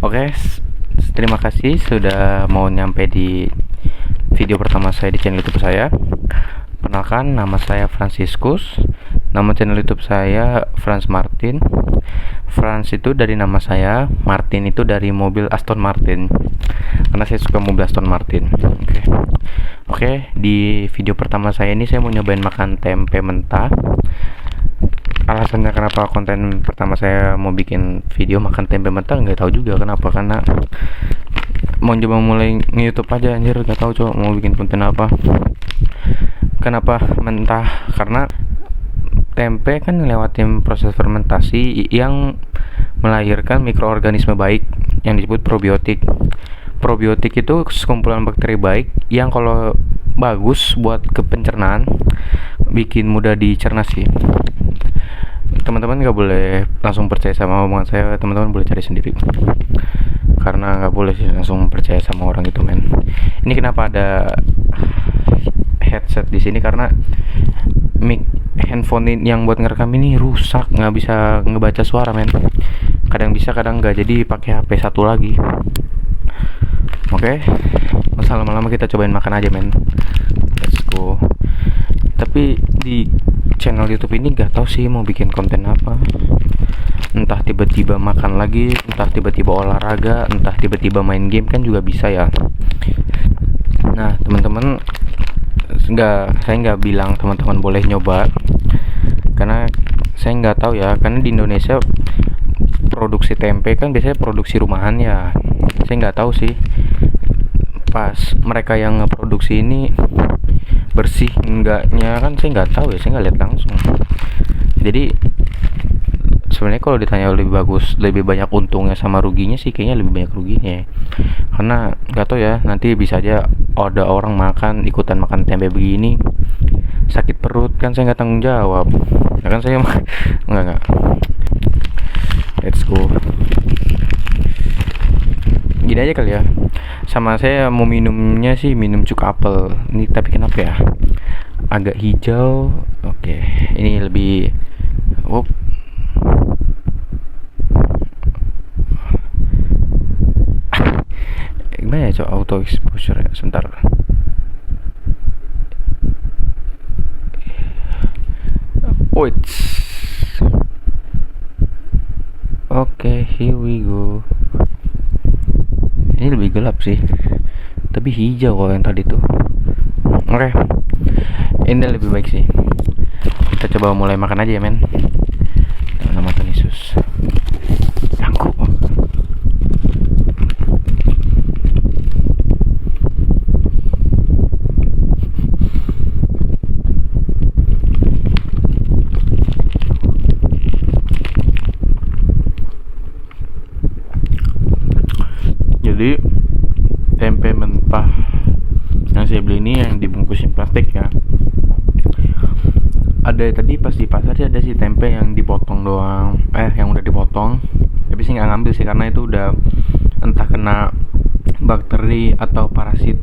Oke, terima kasih sudah mau nyampe di video pertama saya di channel YouTube saya. Perkenalkan, nama saya Franciscus. Nama channel YouTube saya Franz Martin. Franz itu dari nama saya, Martin itu dari mobil Aston Martin. Karena saya suka mobil Aston Martin. Oke, di video pertama saya ini saya mau nyobain makan tempe mentah. Alasannya kenapa konten pertama saya mau bikin video makan tempe mentah nggak tahu juga kenapa, karena mau coba mulai nge-YouTube aja anjir, nggak tahu coba mau bikin konten apa. Kenapa mentah? Karena tempe kan ngelewatin proses fermentasi yang melahirkan mikroorganisme baik yang disebut probiotik. Probiotik itu sekumpulan bakteri baik yang kalau bagus buat kepencernaan, bikin mudah dicerna sih. Teman-teman nggak boleh langsung percaya sama omongan saya, teman-teman boleh cari sendiri, karena nggak boleh sih langsung percaya sama orang itu, men. Ini kenapa ada headset di sini, karena mic handphone yang buat ngerekam ini rusak, nggak bisa ngebaca suara, men. Kadang bisa kadang nggak, jadi pakai HP satu lagi. Oke, masa lama-lama kita cobain makan aja, men. Let's go. Tapi di channel YouTube ini gak tahu sih mau bikin konten apa. Entah tiba-tiba makan lagi, entah tiba-tiba olahraga, entah tiba-tiba main game, kan juga bisa ya. Nah, teman-teman, saya nggak bilang teman-teman boleh nyoba, karena saya nggak tahu ya. Karena di Indonesia produksi tempe kan biasanya produksi rumahan ya. Saya nggak tahu sih pas mereka yang ngeproduksi ini bersih enggaknya, kan saya nggak tahu ya, saya nggak lihat langsung. Jadi sebenarnya kalau ditanya lebih banyak untungnya sama ruginya sih, kayaknya lebih banyak ruginya ya. Karena nggak tahu ya, nanti bisa aja ada orang ikutan makan tempe begini sakit perut, kan saya nggak tanggung jawab ya kan. Saya nggak let's go. Gini aja kali ya, sama saya mau minumnya sih minum cuk apel ini, tapi kenapa ya agak hijau. Oke, ini lebih gimana ya, coba auto exposure ya, sebentar. Wait, oke, here we go. Ini lebih gelap sih, tapi hijau kalau yang tadi tuh. Oke, ini lebih baik sih. Kita coba mulai makan aja ya, men. Nama Tuhan Yesus. Tangguh. Jadi tempe mentah yang saya beli ini yang dibungkusin plastik ya. Ada tadi pas di pasar sih ada sih tempe yang dipotong doang, yang udah dipotong. Tapi sih nggak ngambil sih, karena itu udah entah kena bakteri atau parasit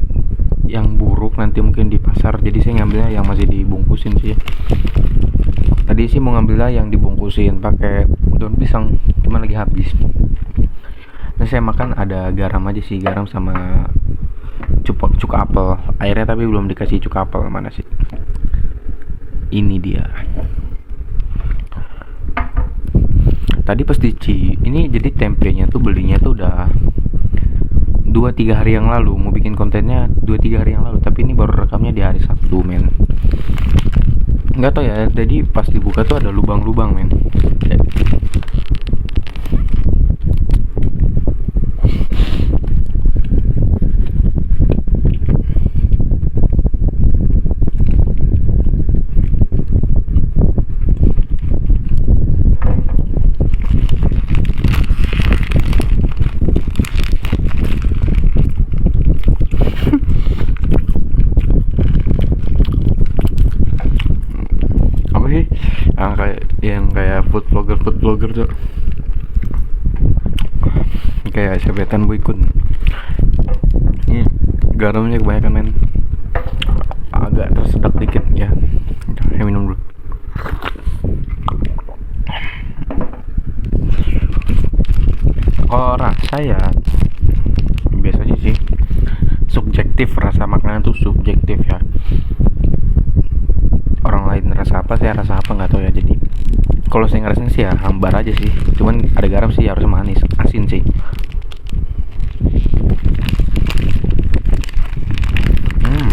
yang buruk nanti mungkin di pasar. Jadi saya ngambilnya yang masih dibungkusin sih. Tadi sih mau ngambilnya yang dibungkusin pakai daun pisang, cuma lagi habis. Nah, saya makan ada garam aja sih, garam sama cuka apel airnya, tapi belum dikasih cuka apel. Mana sih, ini dia. Tadi pas ini jadi tempenya tuh belinya tuh udah 2-3 hari yang lalu, mau bikin kontennya 2-3 hari yang lalu, tapi ini baru rekamnya di hari Sabtu, men. Nggak tau ya, jadi pas dibuka tuh ada lubang-lubang, men. Kayak food vlogger tuh, kayak sebetan Boykun. Ini garamnya kebanyakan, men. Agak tersedak dikit ya. Saya minum dulu. Kalau rasa ya biasanya sih subjektif, rasa makanan tuh subjektif ya. Orang lain rasa apa, saya rasa apa nggak tahu ya. Jadi kalau saya ngerasain sih ya hambar aja sih. Cuman ada garam sih, harus manis, asin sih. Hmm.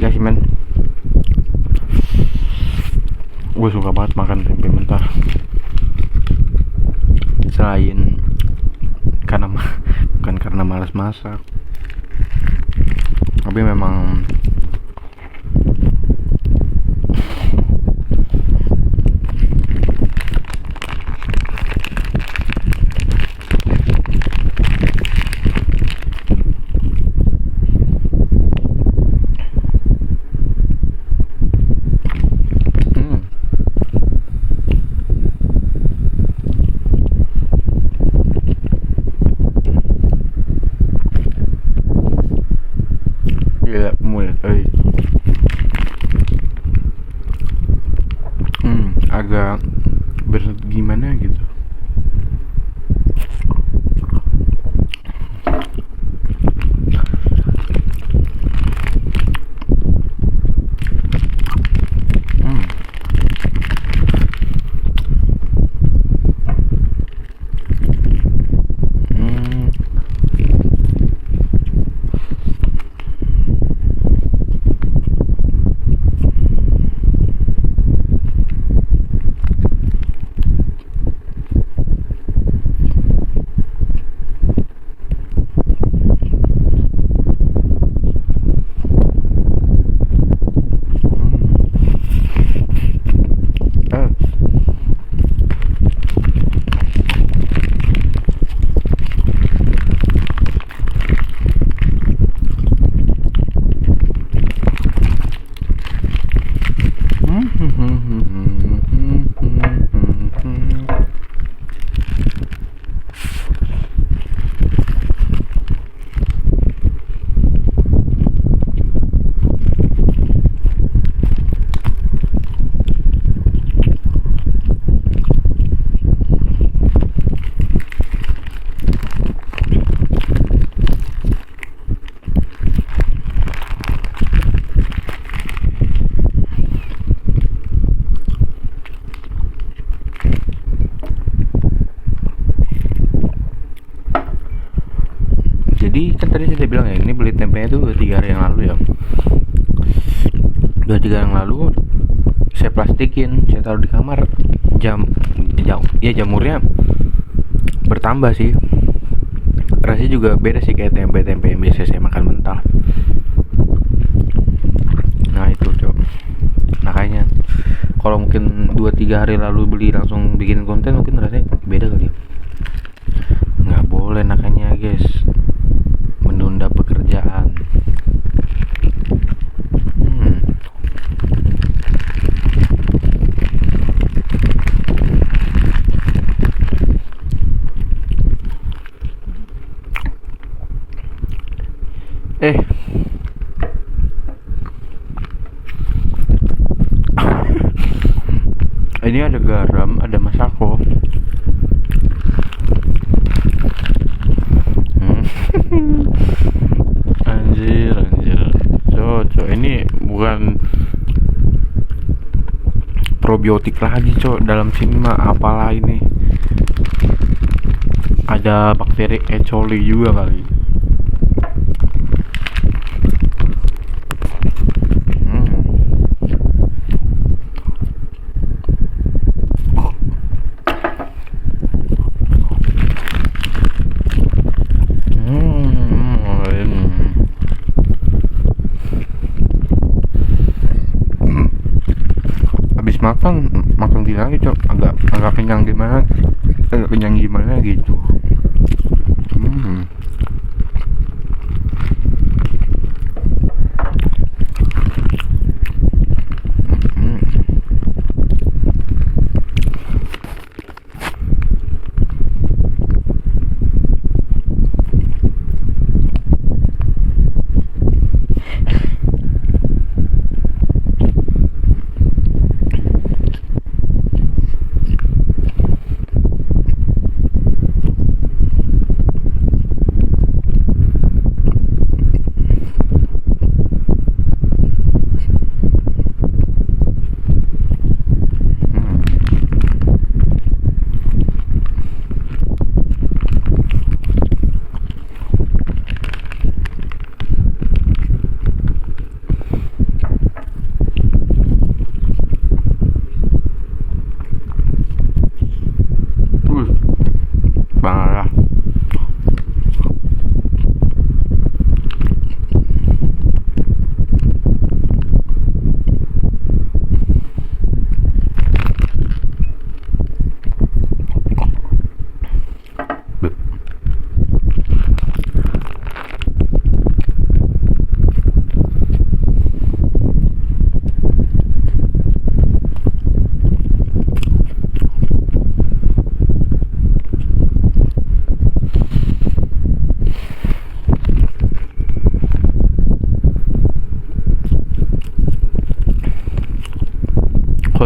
Ya sih men, gue suka banget makan tempe mentah. Selain karena bukan karena malas masak, tapi memang hmm, ya mulut, agak gimana gitu. Hmm. Hmm. Eh, jadi kan tadi saya bilang ya, ini beli tempenya itu 3 hari yang lalu ya. 2-3 hari yang lalu saya plastikin, saya taruh di kamar. Jamurnya bertambah sih. Rasanya juga beda sih kayak tempe-tempe yang biasa saya makan mentah. Nah itu coba. Makanya kalau mungkin 2-3 hari lalu beli langsung bikin konten, mungkin rasanya beda kali ya. Nggak boleh nakanya guys, menunda pekerjaan. Eh ini ada garam, ada masako. Anjir. Cok, ini bukan probiotik lagi, cok. Dalam sini mah apalah ini. Ada bakteri E. coli juga kali. Habis makan gini lagi, cok. Agak kenyang gimana gitu.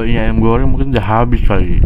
ini ayam goreng mungkin udah habis kali.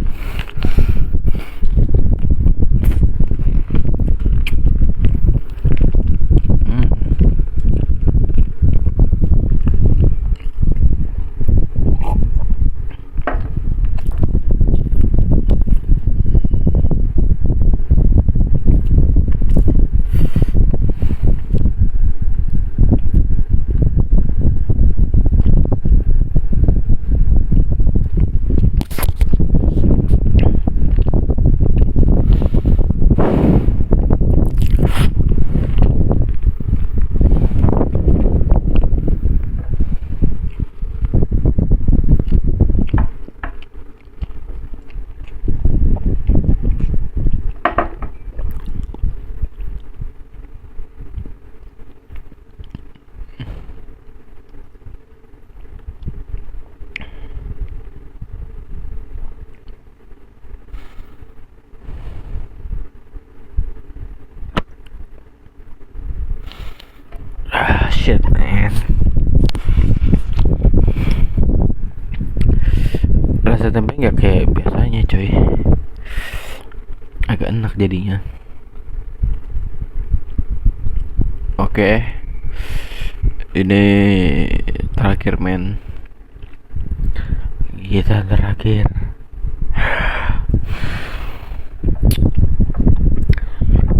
Shit man, rasa tempe nggak kayak biasanya coy, agak enak jadinya. Oke, ini terakhir men, kita terakhir.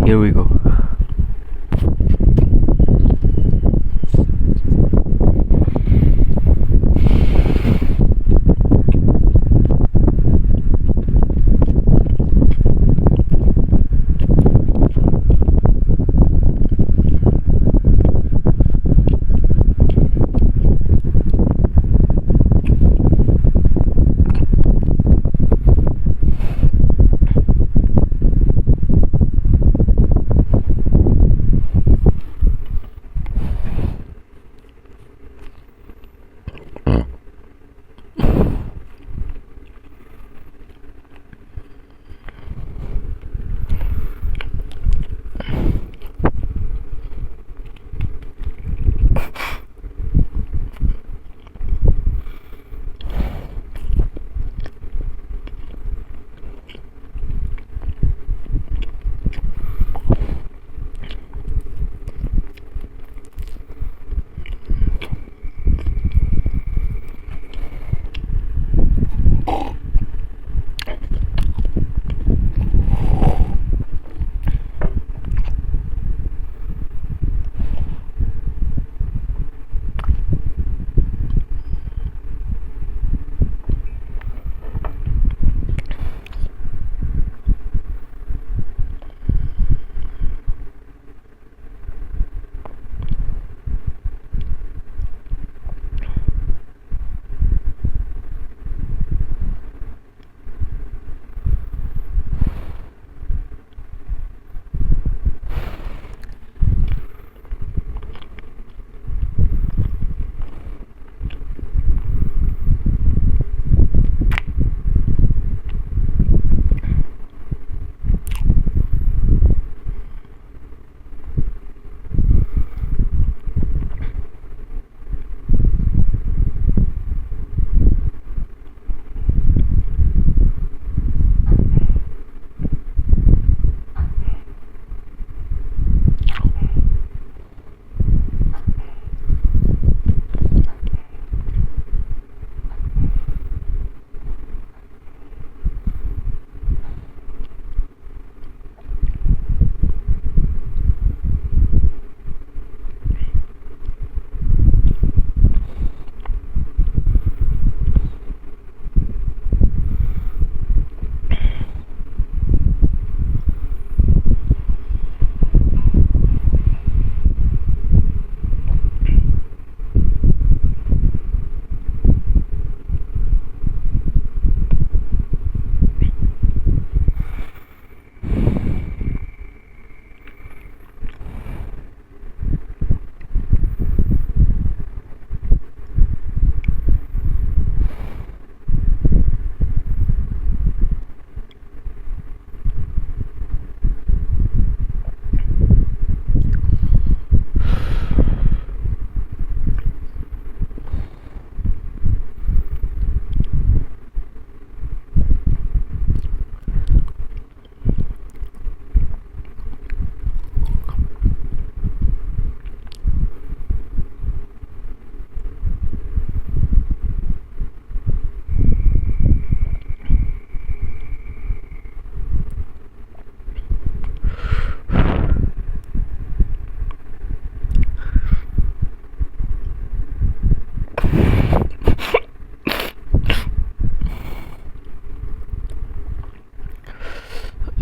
Here we go.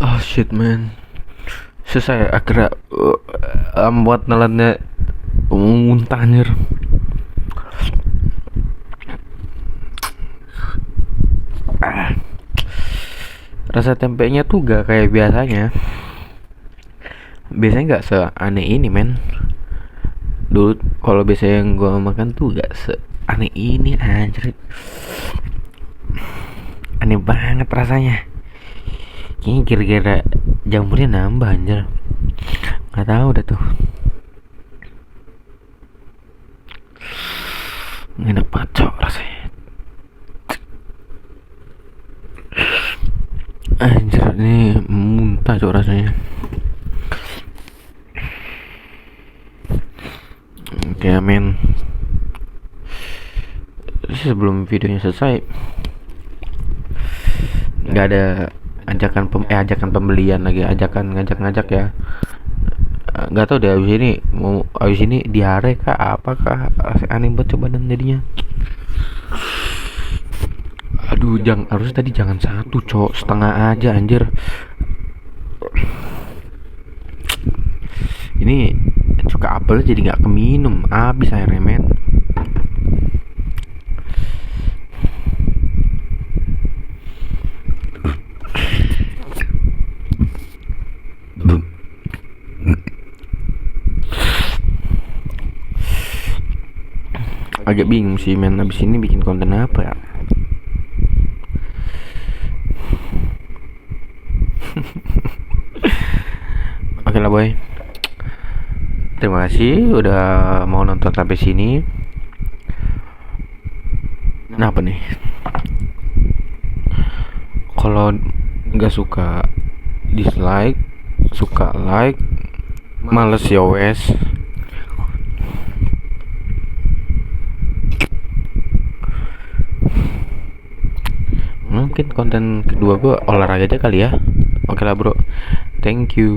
Oh shit man, susah ya akhirnya buat nelannya muntah anjir. Rasa tempenya tuh gak kayak biasanya. Biasanya gak seaneh ini men. Dulu kalau biasanya yang gue makan tuh gak seaneh ini anjir. Aneh banget rasanya. Kayaknya kira-kira jamurnya nambah anjir. Gak tahu dah tuh. Enak banget cok rasanya. Anjir ini muntah cok rasanya. Oke amin. Sebelum videonya selesai, nggak ada ajakan pembelian lagi, ajakan ngajak ya. Nggak tahu deh abis ini diare kah apakah, aneh banget coba dan jadinya. Aduh, harus tadi jangan satu cok, setengah aja anjir. Ini suka apel jadi nggak keminum, habis airnya men. Agak bingung sih men, abis ini bikin konten apa ya. Oke lah boy, terima kasih udah mau nonton sampai sini. Nah apa nih, kalau nggak suka dislike, suka like, males ya wes. Mungkin konten kedua gue olahraga aja kali ya. Oke lah bro, thank you.